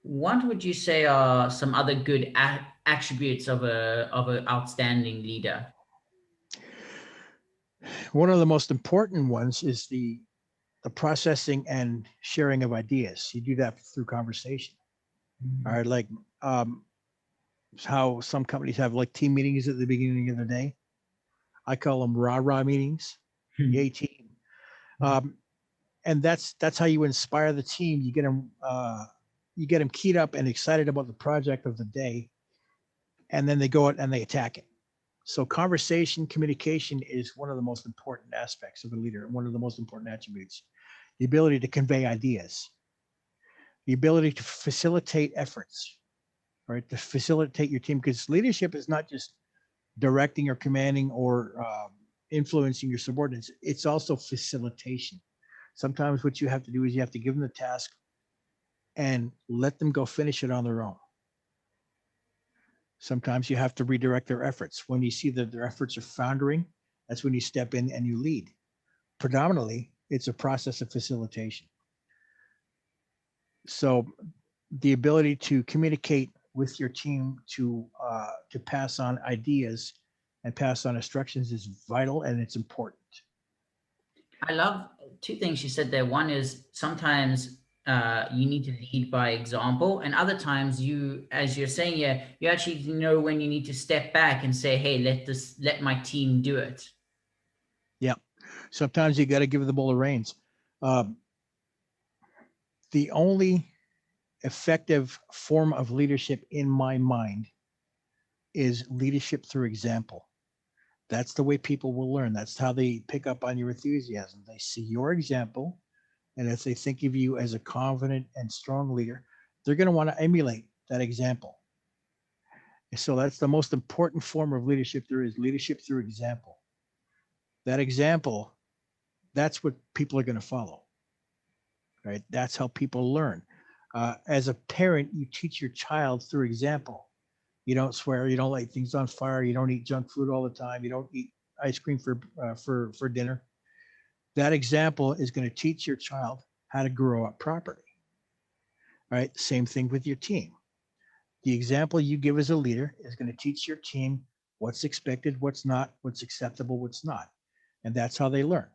What would you say are some other good attributes of an outstanding leader? One of the most important ones is the processing and sharing of ideas. You do that through conversation. All Mm. right, like um, how some companies have like team meetings at the beginning of the day. I call them rah-rah meetings. Yay team. Um, and that's how you inspire the team. You get them keyed up and excited about the project of the day, and then they go out and they attack it. So conversation, communication is one of the most important aspects of a leader, and one of the most important attributes. The ability to convey ideas, the ability to facilitate efforts, right? To facilitate your team, because leadership is not just directing or commanding or influencing your subordinates. It's also facilitation. Sometimes what you have to do is you have to give them the task and let them go finish it on their own. Sometimes you have to redirect their efforts. When you see that their efforts are foundering, that's when you step in and you lead. Predominantly, it's a process of facilitation. So the ability to communicate with your team to pass on ideas and pass on instructions is vital and it's important. I love two things you said there. One is sometimes you need to lead by example, and other times you, as you're saying, yeah, you actually know when you need to step back and say, "Hey, let my team do it." Yeah. Sometimes you got to give them all the reins. Um, the only effective form of leadership in my mind is leadership through example. That's the way people will learn. That's how they pick up on your enthusiasm. They see your example, and if they think of you as a confident and strong leader, they're going to want to emulate that example. So that's the most important form of leadership there is, leadership through example. That example, that's what people are going to follow, right? That's how people learn. As a parent, you teach your child through example. You don't swear, you don't light things on fire, you don't eat junk food all the time, you don't eat ice cream for dinner. That example is going to teach your child how to grow up properly. Right? Same thing with your team. The example you give as a leader is going to teach your team what's expected, what's not, what's acceptable, what's not. And that's how they learn.